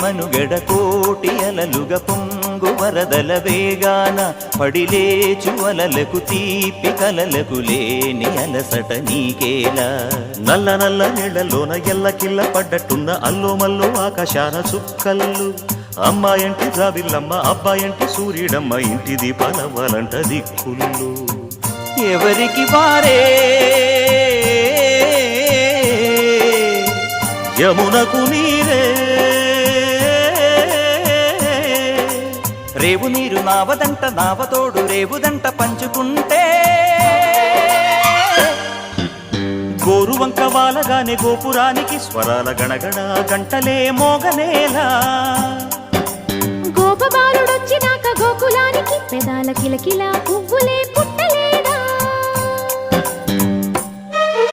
మనుగడ కోటి అలలుగ పొంగు వరదల వేగాన పడిలేచు అలలకు తీపి కలలకు లేని అలసట నీకేలా నల్ల నల్ల నీళ్లలోన ఎల్లకిల్ల పడ్డట్టున్న అల్లో మల్లో ఆకాశాన చుక్కల్లు అమ్మాయంటి జాబిల్లమ్మ అబ్బాయంటి సూర్యుడమ్మ ఇంటి దీపాలవ్వాలంట దిక్కుళ్ళు ఎవరికి వారే యమునకు నీరే రేవు నీరు నావదంట నావతోడు రేవుదంట పంచుకుంటే గోరువంక వాలగానే గోపురానికి స్వరాల గణగణ గంటలే మోగనేలా గోపబాలుడొచ్చినాక గోకులానికి పెదాల కిలకిల పువ్వులే పుట్ట